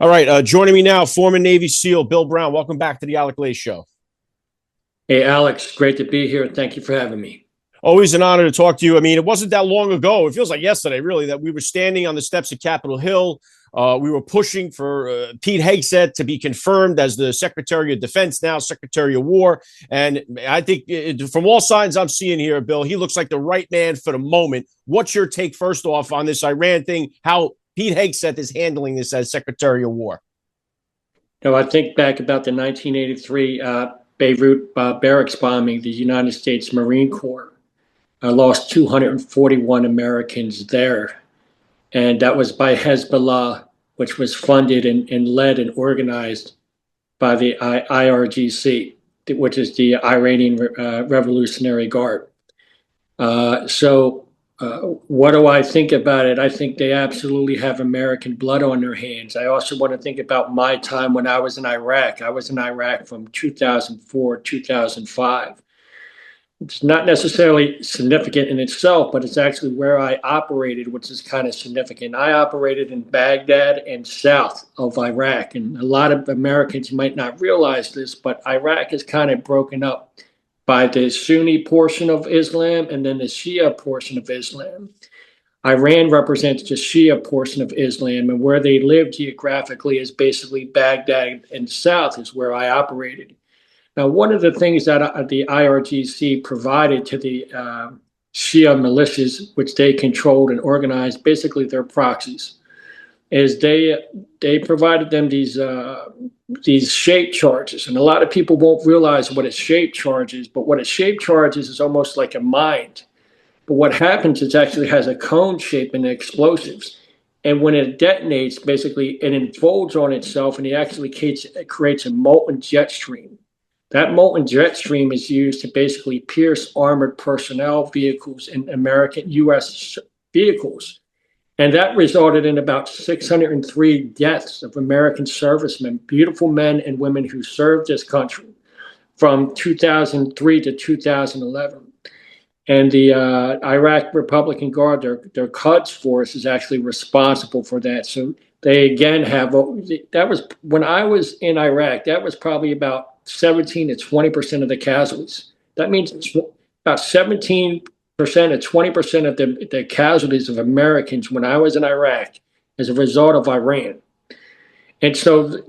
All right, joining me now, former Navy SEAL Bill Brown. Welcome back to the Alec Lace Show. Hey, Alex, great to be here. Thank you for having me. Always an honor to talk to you. I mean, it wasn't that long ago. It feels like yesterday, really, that we were standing on the steps of Capitol Hill. We were pushing for Pete Hegseth to be confirmed as the Secretary of Defense, now Secretary of War. And I think from all signs I'm seeing here, Bill, he looks like the right man for the moment. What's your take, first off, on this Iran thing, how Pete Hegseth is handling this as Secretary of War? I think back about the 1983 Beirut barracks bombing, the United States Marine Corps lost 241 Americans there. And that was by Hezbollah, which was funded and led and organized by the IRGC, which is the Iranian Revolutionary Guard. What do I think about it? I think they absolutely have American blood on their hands. I also want to think about my time when I was in Iraq. I was in Iraq from 2004, 2005. It's not necessarily significant in itself, but it's actually where I operated, which is kind of significant. I operated in Baghdad and south of Iraq. And a lot of Americans might not realize this, but Iraq is kind of broken up by the Sunni portion of Islam and then the Shia portion of Islam. Iran represents the Shia portion of Islam, and where they live geographically is basically Baghdad and south is where I operated. Now, one of the things that the IRGC provided to the Shia militias, which they controlled and organized, basically their proxies, is they provided them these shape charges. And a lot of people won't realize what a shape charge is, but what a shape charge is almost like a mind. But what happens is it actually has a cone shape in the explosives. And when it detonates, basically it unfolds on itself and it actually creates a molten jet stream. That molten jet stream is used to basically pierce armored personnel vehicles in American U.S. vehicles. And that resulted in about 603 deaths of American servicemen, beautiful men and women who served this country from 2003 to 2011. And the Iraq Republican Guard, their Quds force, is actually responsible for that. So they again have, that was when I was in Iraq, that was probably about 17 to 20% of the casualties. That means about 17% to 20% of the casualties of Americans when I was in Iraq as a result of Iran. And so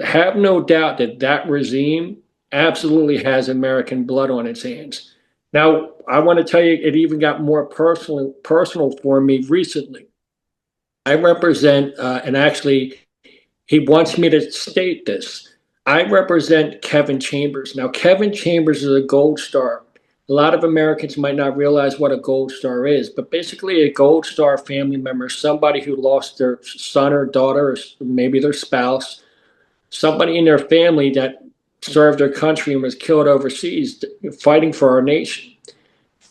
have no doubt that that regime absolutely has American blood on its hands. Now, I want to tell you, it even got more personal for me recently. I represent, and actually, he wants me to state this. I represent Kevin Chambers. Now, Kevin Chambers is a Gold Star. A lot of Americans might not realize what a Gold Star is, but basically a Gold Star family member, somebody who lost their son or daughter, or maybe their spouse, somebody in their family that served their country and was killed overseas fighting for our nation.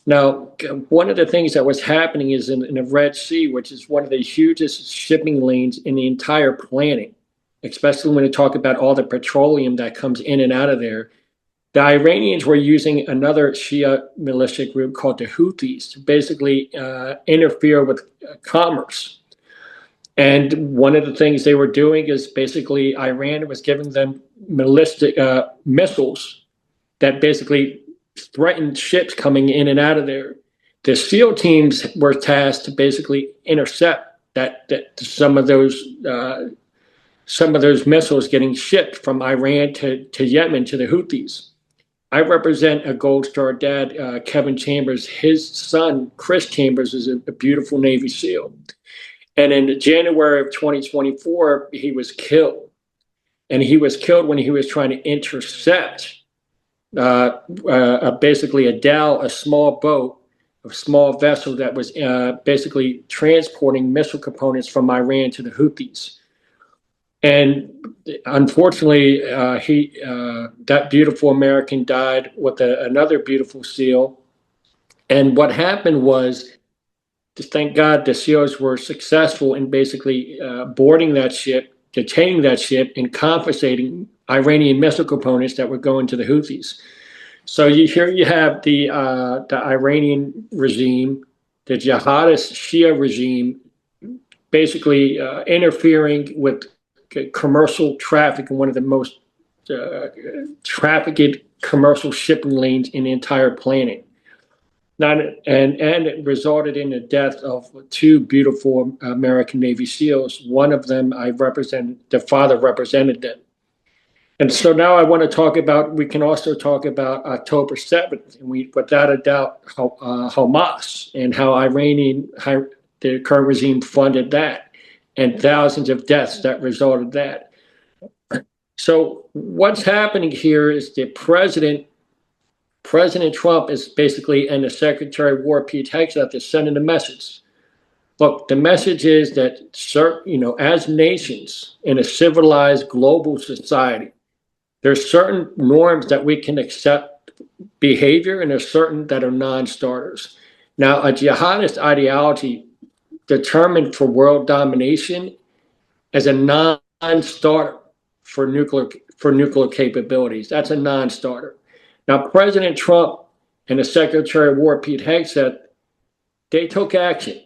Now, one of the things that was happening is in the Red Sea, which is one of the hugest shipping lanes in the entire planet, especially when you talk about all the petroleum that comes in and out of there. The Iranians were using another Shia militia group called the Houthis to basically interfere with commerce. And one of the things they were doing is basically Iran was giving them ballistic missiles that basically threatened ships coming in and out of there. The SEAL teams were tasked to basically intercept that some of those missiles getting shipped from Iran to Yemen to the Houthis. I represent a Gold Star dad, Kevin Chambers. His son, Chris Chambers, is a beautiful Navy SEAL. And in January of 2024, he was killed. And he was killed when he was trying to intercept basically a dhow, a small boat, a small vessel that was basically transporting missile components from Iran to the Houthis. And unfortunately, that beautiful American died with another beautiful SEAL. And what happened was, thank God, the SEALs were successful in basically boarding that ship, detaining that ship, and confiscating Iranian missile components that were going to the Houthis. So here you have the Iranian regime, the jihadist Shia regime, basically interfering with commercial traffic and one of the most trafficked commercial shipping lanes in the entire planet. And it resulted in the death of two beautiful American Navy SEALs. One of them the father represented them. And so now I want to we can also talk about October 7th, and without a doubt, Hamas and how the current regime funded that, and thousands of deaths that resulted that. So what's happening here is the President Trump is basically, and the Secretary of War, Pete Hegseth, is sending a message. Look, the message is that, as nations in a civilized global society, there's certain norms that we can accept behavior, and there's certain that are non-starters. Now, a jihadist ideology determined for world domination as a non-starter for nuclear capabilities. That's a non-starter. Now, President Trump and the Secretary of War, Pete Hegseth, they took action.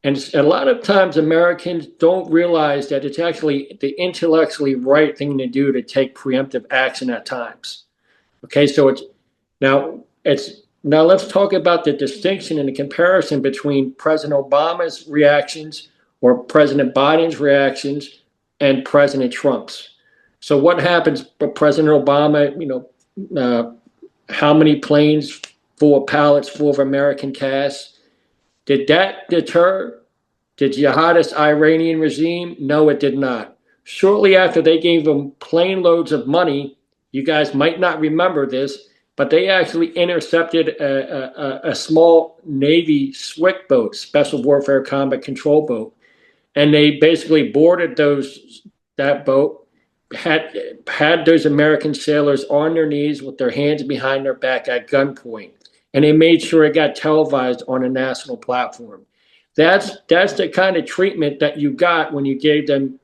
And a lot of times Americans don't realize that it's actually the intellectually right thing to do to take preemptive action at times. Okay, so now let's talk about the distinction and the comparison between President Obama's reactions or President Biden's reactions and President Trump's. So what happens with President Obama, how many planes full of pallets full of American cash? Did that deter the jihadist Iranian regime? No, it did not. Shortly after they gave them plane loads of money, you guys might not remember this, but they actually intercepted a small Navy SWCC boat, Special Warfare Combat Control boat, and they basically boarded that boat, had those American sailors on their knees with their hands behind their back at gunpoint, and they made sure it got televised on a national platform. That's the kind of treatment that you got when you gave them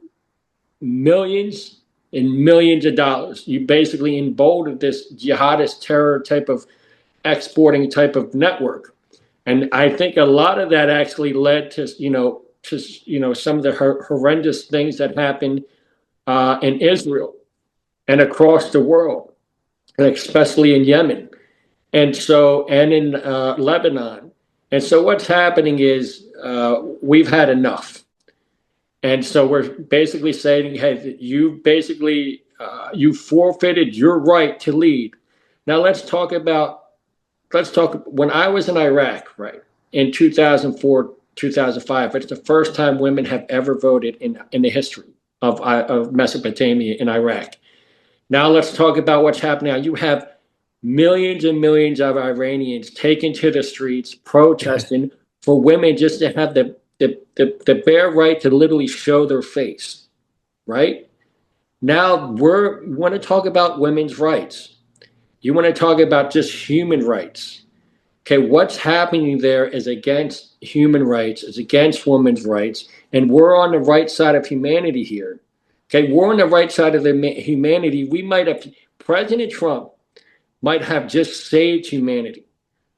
millions and millions of dollars. You basically emboldened this jihadist terror type of exporting type of network. And I think a lot of that actually led to some of the horrendous things that happened in Israel and across the world, and especially in Yemen, and in Lebanon. And so what's happening is we've had enough. And so we're basically saying, hey, you forfeited your right to lead. Now let's talk when I was in Iraq, right, in 2004, 2005, it's the first time women have ever voted in the history of Mesopotamia in Iraq. Now let's talk about what's happening now. You have millions and millions of Iranians taken to the streets protesting for women just to have the bare right to literally show their face, right? Now we want to talk about women's rights. You want to talk about just human rights. Okay, what's happening there is against human rights, is against women's rights, and we're on the right side of humanity here. Okay, we're on the right side of humanity. President Trump might have just saved humanity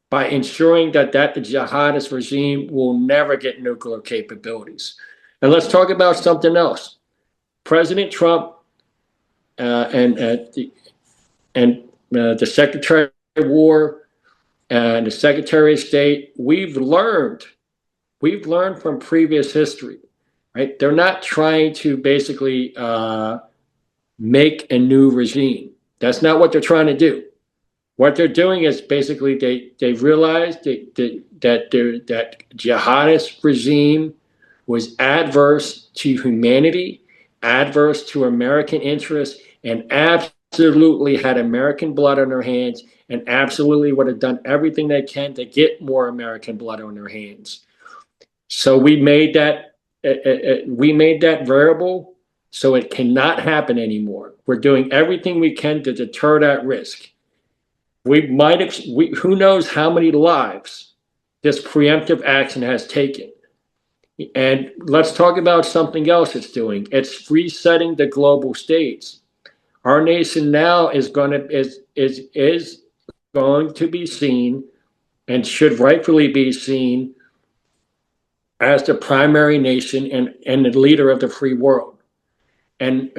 by ensuring that the jihadist regime will never get nuclear capabilities. And let's talk about something else. President Trump and the Secretary of War and the Secretary of State, we've learned from previous history, right? They're not trying to basically make a new regime. That's not what they're trying to do. What they're doing is basically they realized that jihadist regime was adverse to humanity, adverse to American interests, and absolutely had American blood on their hands, and absolutely would have done everything they can to get more American blood on their hands. So we made that variable so it cannot happen anymore. We're doing everything we can to deter that risk. Who knows how many lives this preemptive action has taken. And let's talk about something else it's doing. It's resetting the global stage. Our nation now is going to be seen, and should rightfully be seen, as the primary nation and the leader of the free world. and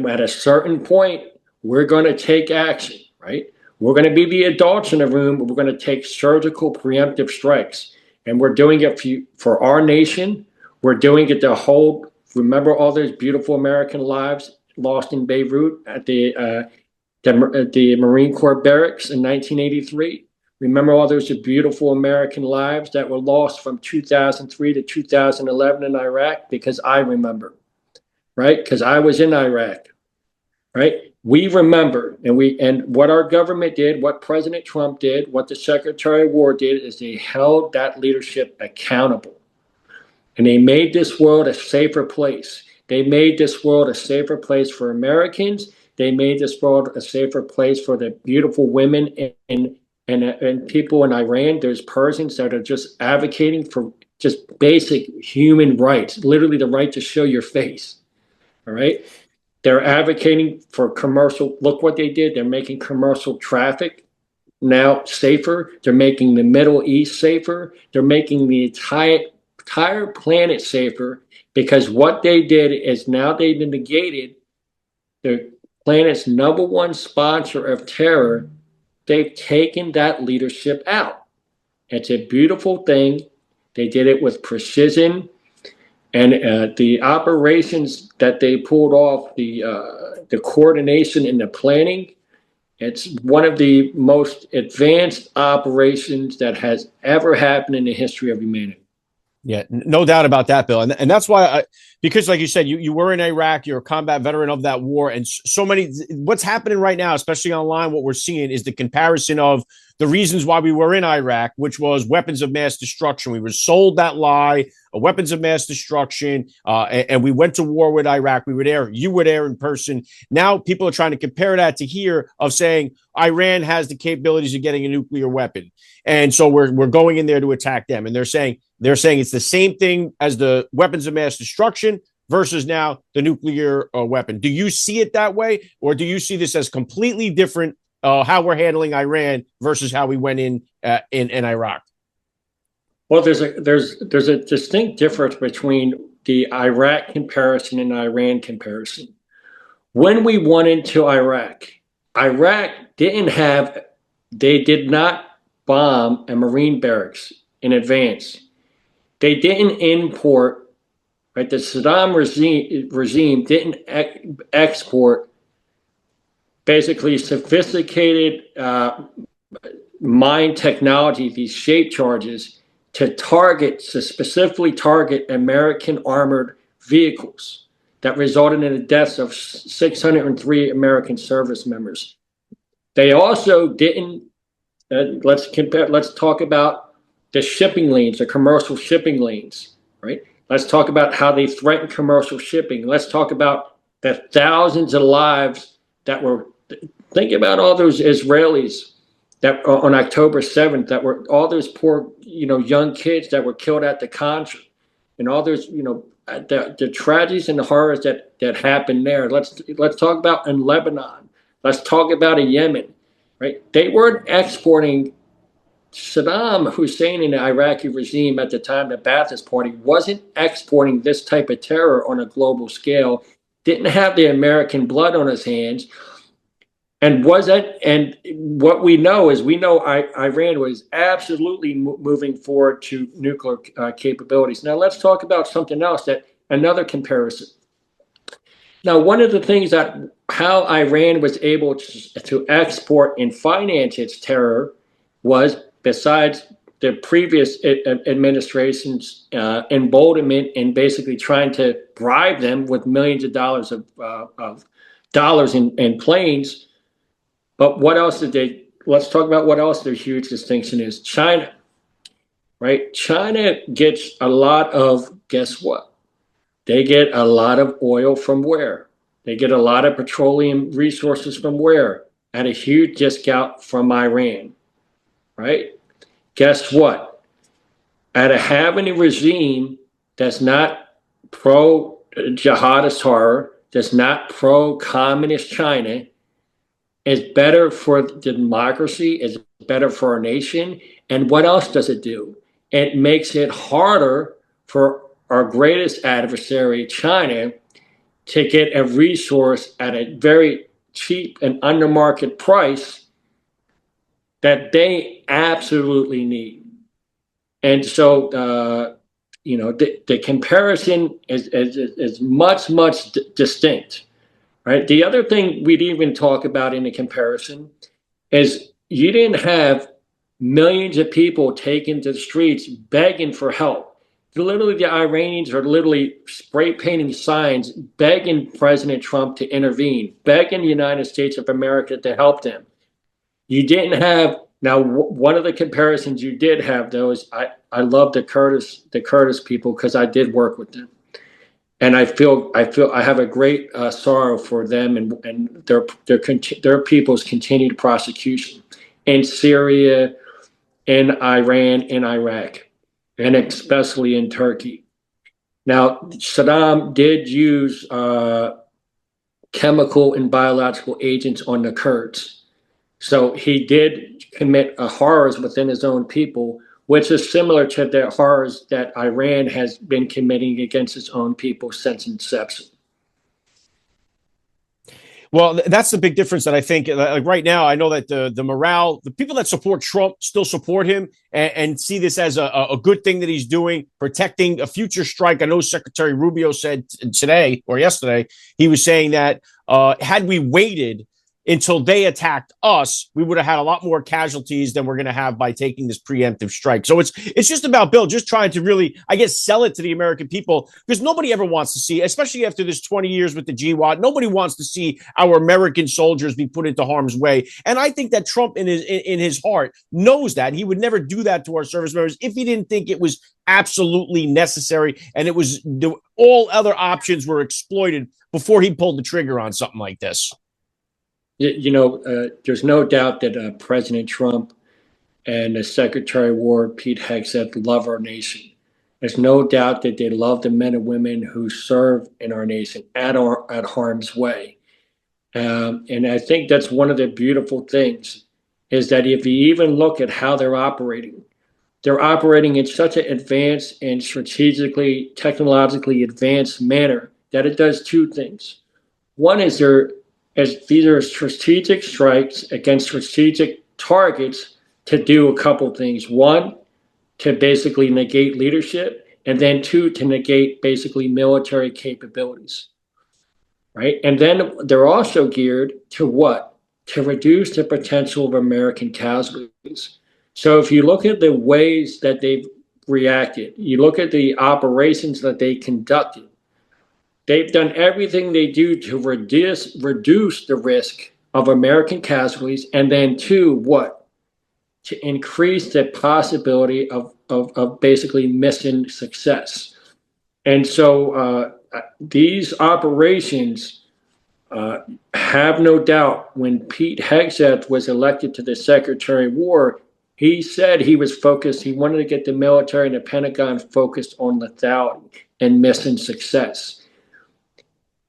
at a certain point, we're going to take action, right? We're going to be the adults in the room. We're going to take surgical preemptive strikes. And we're doing it for our nation. We're doing it to hold, remember all those beautiful American lives lost in Beirut at the Marine Corps barracks in 1983? Remember all those beautiful American lives that were lost from 2003 to 2011 in Iraq? Because I remember, right? Because I was in Iraq, right? We remember, and what our government did, what President Trump did, what the Secretary of War did, is they held that leadership accountable. And they made this world a safer place. They made this world a safer place for Americans. They made this world a safer place for the beautiful women and people in Iran. There's Persians that are just advocating for just basic human rights, literally the right to show your face. All right. They're advocating for commercial. Look what they did. They're making commercial traffic now safer. They're making the Middle East safer. They're making the entire planet safer, because what they did is now they've negated the planet's #1 sponsor of terror. They've taken that leadership out. It's a beautiful thing. They did it with precision. And the operations that they pulled off, the coordination and the planning, it's one of the most advanced operations that has ever happened in the history of humanity. Yeah, no doubt about that, Bill. And that's why, because like you said, you were in Iraq, you're a combat veteran of that war. And so many, what's happening right now, especially online, what we're seeing is the comparison of the reasons why we were in Iraq, which was weapons of mass destruction. We were sold that lie, weapons of mass destruction, and we went to war with Iraq. We were there. You were there in person. Now people are trying to compare that to here of saying Iran has the capabilities of getting a nuclear weapon. And so we're going in there to attack them. And they're saying it's the same thing as the weapons of mass destruction versus now the nuclear weapon. Do you see it that way? Or do you see this as completely different, how we're handling Iran versus how we went in Iraq? Well, there's a distinct difference between the Iraq comparison and Iran comparison. When we went into Iraq did not bomb a Marine barracks in advance. They didn't import, right? The Saddam regime didn't export basically sophisticated mine technology, these shape charges, to specifically target American armored vehicles that resulted in the deaths of 603 American service members. They also didn't, let's talk about the shipping lanes, the commercial shipping lanes, right? Let's talk about how they threatened commercial shipping. Let's talk about the thousands of lives that were, think about all those Israelis that on October 7th, that were all those poor, young kids that were killed at the concert, and all those, the tragedies and the horrors that happened there. Let's talk about in Lebanon. Let's talk about in Yemen, right? They weren't exporting. Saddam Hussein and the Iraqi regime at the time, the Ba'athist Party, wasn't exporting this type of terror on a global scale, didn't have the American blood on his hands. And what we know is Iran was absolutely moving forward to nuclear capabilities. Now let's talk about something else, another comparison. Now, one of the things that how Iran was able to export and finance its terror was, besides the previous administration's emboldenment in basically trying to bribe them with millions of dollars in planes. But what else let's talk about what else their huge distinction is. China, right? China gets a lot of, guess what? They get a lot of oil from where? They get a lot of petroleum resources from where? At a huge discount from Iran, right? Guess what? Having a regime that's not pro-jihadist horror, that's not pro-communist China, is better for democracy, is better for our nation. And what else does it do? It makes it harder for our greatest adversary, China, to get a resource at a very cheap and under market price that they absolutely need. And so, the comparison is much distinct, right? The other thing we'd even talk about in the comparison is you didn't have millions of people taking to the streets begging for help. Literally, the Iranians are literally spray painting signs begging President Trump to intervene, begging the United States of America to help them. You didn't have, now one of the comparisons you did have though is I love the Kurdish people because I did work with them. And I feel I have a great sorrow for them and their people's continued prosecution in Syria, in Iran, in Iraq, and especially in Turkey. Now, Saddam did use chemical and biological agents on the Kurds. So he did commit horrors within his own people, which is similar to the horrors that Iran has been committing against its own people since inception. Well, that's the big difference that I think. Like right now, I know that the morale, the people that support Trump still support him and see this as a good thing that he's doing, protecting a future strike. I know Secretary Rubio said today or yesterday, he was saying that had we waited until they attacked us, we would have had a lot more casualties than we're going to have by taking this preemptive strike. So it's just about Bill just trying to really, I guess, sell it to the American people, because nobody ever wants to see, especially after this 20 years with the GWAT, nobody wants to see our American soldiers be put into harm's way. And I think that Trump in his heart knows that he would never do that to our service members if he didn't think it was absolutely necessary and it was all other options were exploited before he pulled the trigger on something like this. There's no doubt that President Trump and the Secretary of War, Pete Hegseth, love our nation. There's no doubt that they love the men and women who serve in our nation at harm's way. And I think that's one of the beautiful things is that if you even look at how they're operating in such an advanced and strategically, technologically advanced manner that it does two things. One is these are strategic strikes against strategic targets to do a couple things. One, to basically negate leadership, and then two, to negate basically military capabilities, right? And then they're also geared to what? To reduce the potential of American casualties. So if you look at the ways that they've reacted, you look at the operations that they conducted, they've done everything they do to reduce the risk of American casualties, and then two, what? To increase the possibility of basically mission success. And so these operations have no doubt, when Pete Hegseth was elected to the Secretary of War, he said he was focused, he wanted to get the military and the Pentagon focused on lethality and mission success.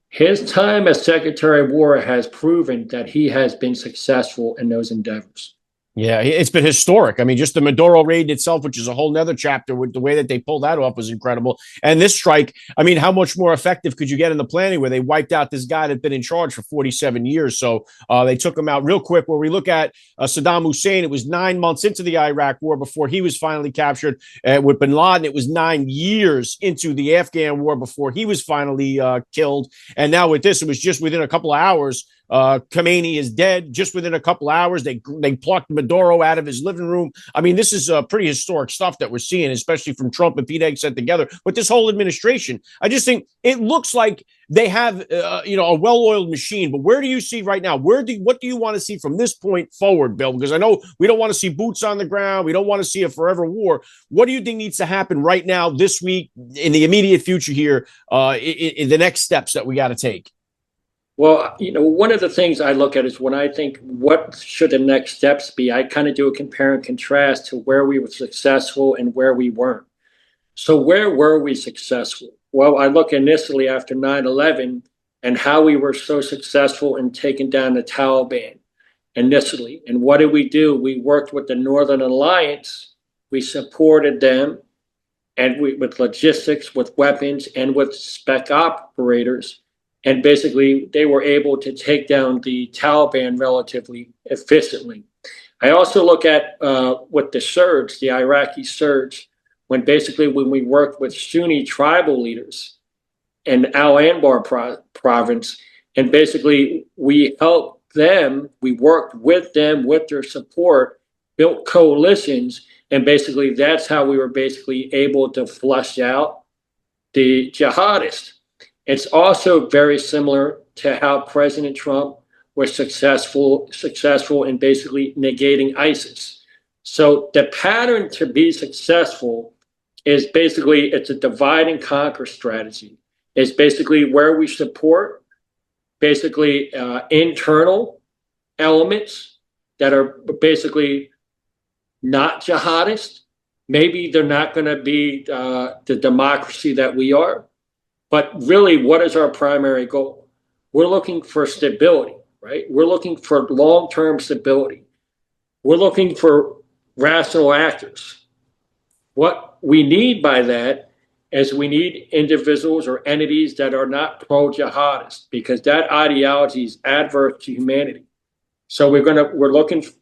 His time as Secretary of War has proven that he has been successful in those endeavors. Yeah, it's been historic. I mean, just the Maduro raid itself, which is a whole nother chapter, with the way that they pulled that off was incredible. And this strike, I mean, how much more effective could you get in the planning where they wiped out this guy that had been in charge for 47 years? So they took him out real quick. Where we look at Saddam Hussein, it was 9 months into the Iraq war before he was finally captured. With bin Laden, it was 9 years into the Afghan war before he was finally killed. And now with this, it was just within a couple of hours. Khomeini is dead. Just within a couple hours, they plucked Maduro out of his living room. I mean, this is pretty historic stuff that we're seeing, especially from Trump and Pete Hegseth together. But this whole administration, I just think it looks like they have a well-oiled machine. But where do you see right now? What do you want to see from this point forward, Bill? Because I know we don't want to see boots on the ground. We don't want to see a forever war. What do you think needs to happen right now, this week, in the immediate future here, in the next steps that we got to take? Well, one of the things I look at is when I think what should the next steps be, I kind of do a compare and contrast to where we were successful and where we weren't. So where were we successful? Well, I look initially after 9/11 and how we were so successful in taking down the Taliban initially. And what did we do? We worked with the Northern Alliance. We supported them, and with logistics, with weapons, and with spec operators. and basically they were able to take down the Taliban relatively efficiently. I also look at with the surge, the Iraqi surge, when we worked with Sunni tribal leaders in Al Anbar province, and basically we helped them, we worked with them, with their support, built coalitions, and basically that's how we were basically able to flush out the jihadists. It's also very similar to how President Trump was successful in basically negating ISIS. So the pattern to be successful is basically, it's a divide and conquer strategy. It's basically where we support basically internal elements that are basically not jihadist. Maybe they're not going to be the democracy that we are, but really, what is our primary goal? We're looking for stability, right? We're looking for long-term stability. We're looking for rational actors. What we need by that is we need individuals or entities that are not pro-jihadist, because that ideology is adverse to humanity. So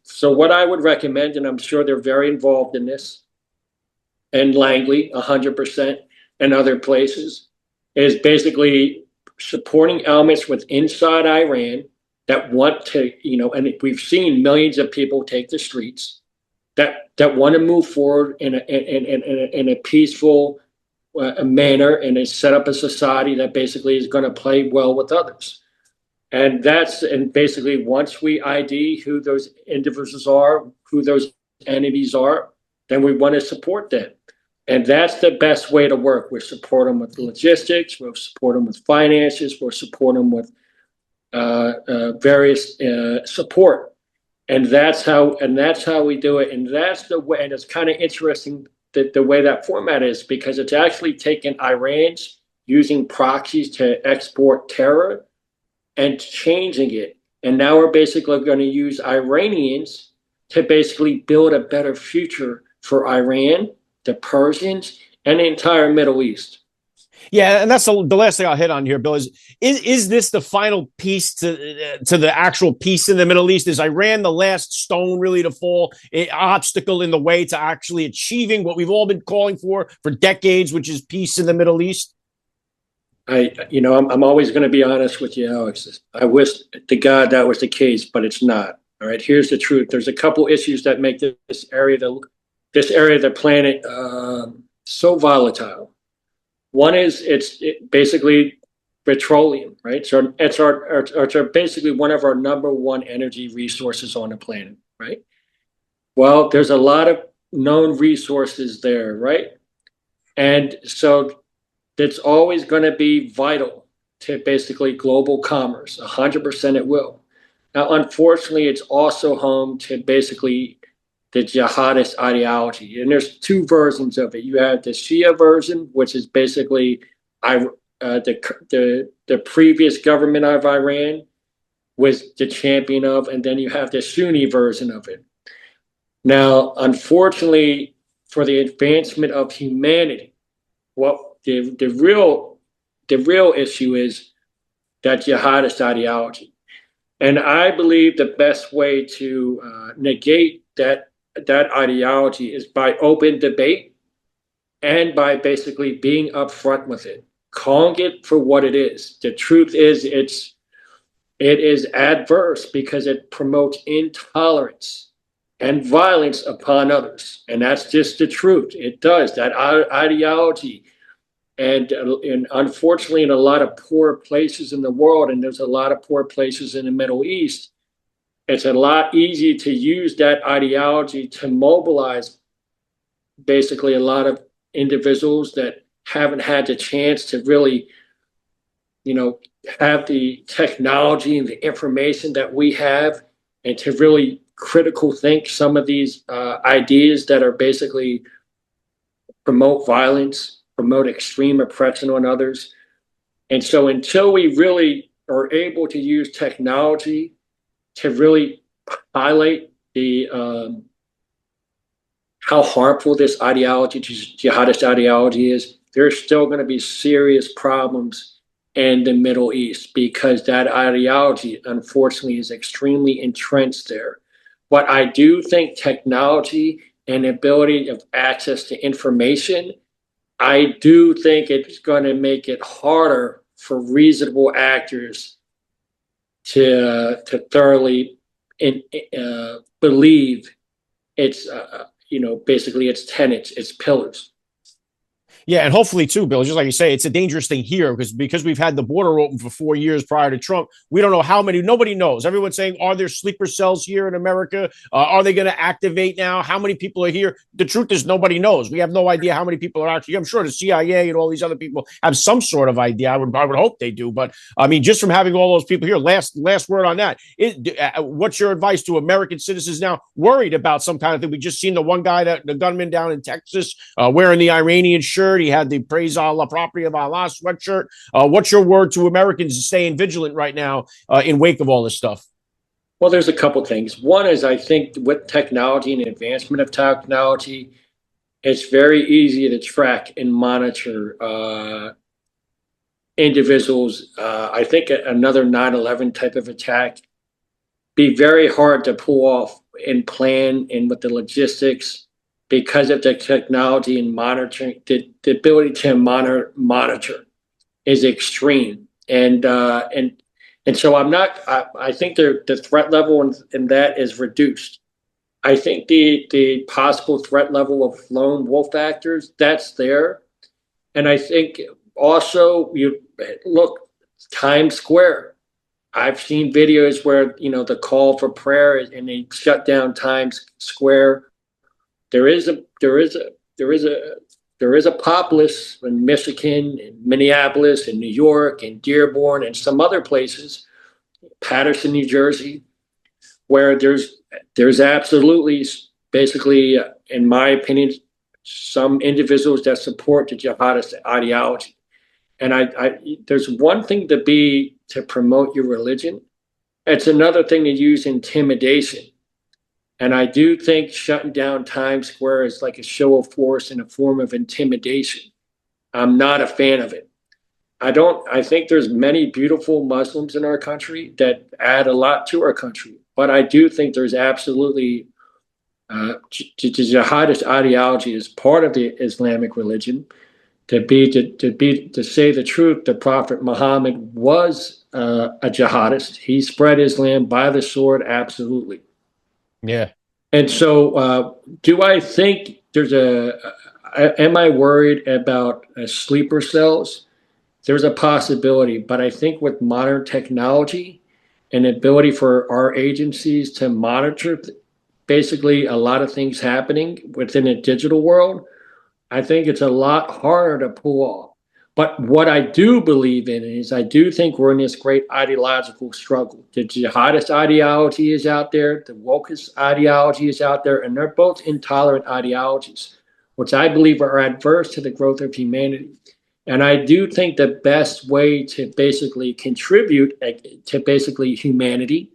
so what I would recommend, and I'm sure they're very involved in this, and Langley, 100%, and other places, is basically supporting elements with inside Iran that want to, and we've seen millions of people take the streets that want to move forward in a peaceful manner and set up a society that basically is going to play well with others. And basically once we ID who those individuals are, who those entities are, then we want to support them. And that's the best way to work. We'll support them with logistics. We'll support them with finances. We'll support them with various support. And that's how we do it. And that's the way. And it's kind of interesting the way that format is, because it's actually taken Iran's using proxies to export terror and changing it. And now we're basically going to use Iranians to basically build a better future for Iran, the Persians, and the entire Middle East. Yeah, and that's the last thing I'll hit on here, Bill. Is this the final piece to the actual peace in the Middle East? Is Iran the last stone really to fall, an obstacle in the way to actually achieving what we've all been calling for decades, which is peace in the Middle East? I'm always going to be honest with you, Alex. I wish to God that was the case, but it's not. All right, here's the truth. There's a couple issues that make this area of the planet so volatile. One is it's basically petroleum, right? So it's basically one of our number one energy resources on the planet, right? Well, there's a lot of known resources there, right? And so that's always going to be vital to basically global commerce. 100% it will. Now, unfortunately, it's also home to basically the jihadist ideology. And there's two versions of it. You have the Shia version, which is basically the previous government of Iran was the champion of, and then you have the Sunni version of it. Now, unfortunately, for the advancement of humanity, what the real issue is that jihadist ideology. And I believe the best way to negate that ideology is by open debate and by basically being upfront with it, calling it for what it is. The truth is it is adverse because it promotes intolerance and violence upon others. And that's just the truth. It does. That ideology. And unfortunately, in a lot of poor places in the world, and there's a lot of poor places in the Middle East, it's a lot easier to use that ideology to mobilize basically a lot of individuals that haven't had the chance to really, have the technology and the information that we have, and to really critical think some of these ideas that are basically promote violence, promote extreme oppression on others. And so until we really are able to use technology to really highlight the how harmful this ideology, jihadist ideology is, there's still going to be serious problems and the Middle East, because that ideology, unfortunately, is extremely entrenched there. But I do think technology and ability of access to information, I do think it's going to make it harder for reasonable actors to thoroughly believe its basically its tenets, its pillars. Yeah, and hopefully too, Bill, just like you say, it's a dangerous thing here because we've had the border open for 4 years prior to Trump. We don't know how many. Nobody knows. Everyone's saying, are there sleeper cells here in America? Are they going to activate now? How many people are here? The truth is, nobody knows. We have no idea how many people are actually. I'm sure the CIA and all these other people have some sort of idea. I would hope they do. But I mean, just from having all those people here, last word on that. What's your advice to American citizens now worried about some kind of thing? We just seen the one guy, the gunman down in Texas, wearing the Iranian shirt. He had the praise Allah, property of Allah sweatshirt. What's your word to Americans staying vigilant right now in wake of all this stuff? Well, there's a couple things. One is, I think with technology and advancement of technology, it's very easy to track and monitor individuals. I think another 9/11 type of attack be very hard to pull off and plan, and with the logistics, because of the technology and monitoring, the ability to monitor is extreme. And so I think the threat level in that is reduced. I think the possible threat level of lone wolf actors, that's there. And I think also, you look, Times Square. I've seen videos where, the call for prayer and they shut down Times Square. There is a populace in Michigan and Minneapolis and New York and Dearborn and some other places, Paterson, New Jersey, where there's absolutely, basically, in my opinion, some individuals that support the jihadist ideology. And there's one thing to promote your religion. It's another thing to use intimidation. And I do think shutting down Times Square is like a show of force and a form of intimidation. I'm not a fan of it. I think there's many beautiful Muslims in our country that add a lot to our country. But I do think there's absolutely, the jihadist ideology is part of the Islamic religion. To say the truth, the Prophet Muhammad was a jihadist. He spread Islam by the sword, absolutely. Yeah. And so, do I think am I worried about sleeper cells? There's a possibility, but I think with modern technology and ability for our agencies to monitor basically a lot of things happening within a digital world, I think it's a lot harder to pull off. But what I do believe in is I do think we're in this great ideological struggle. The jihadist ideology is out there, the wokeist ideology is out there, and they're both intolerant ideologies, which I believe are adverse to the growth of humanity. And I do think the best way to basically contribute to basically humanity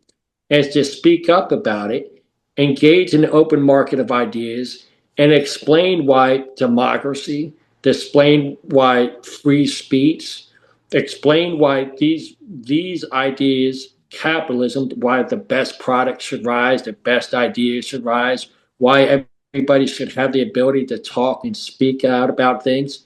is to speak up about it, engage in an open market of ideas, and explain why democracy, explain why free speech, explain why these ideas, capitalism, why the best product should rise, the best ideas should rise, why everybody should have the ability to talk and speak out about things.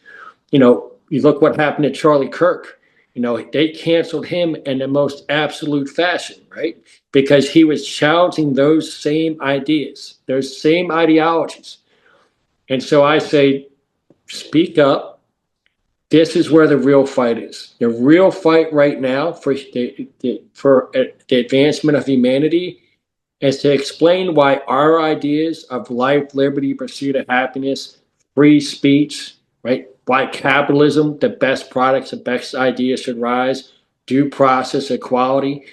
You look what happened to Charlie Kirk. They canceled him in the most absolute fashion, right? Because he was challenging those same ideas, those same ideologies. And so I say, speak up. This is where the real fight is. The real fight right now for the advancement of humanity is to explain why our ideas of life, liberty, pursuit of happiness, free speech, right? Why capitalism, the best products, the best ideas should rise, due process, equality.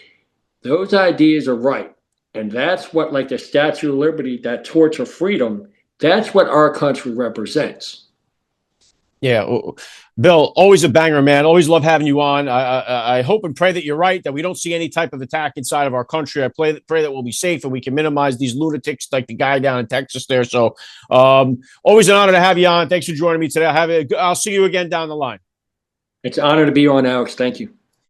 Those ideas are right. And that's what, like the Statue of Liberty, that torch of freedom, that's what our country represents. Yeah, Bill, always a banger, man. Always love having you on. I hope and pray that you're right, that we don't see any type of attack inside of our country. I pray that we'll be safe and we can minimize these lunatics like the guy down in Texas there. So always an honor to have you on. Thanks for joining me today. I'll see you again down the line. It's an honor to be on, Alex. Thank you.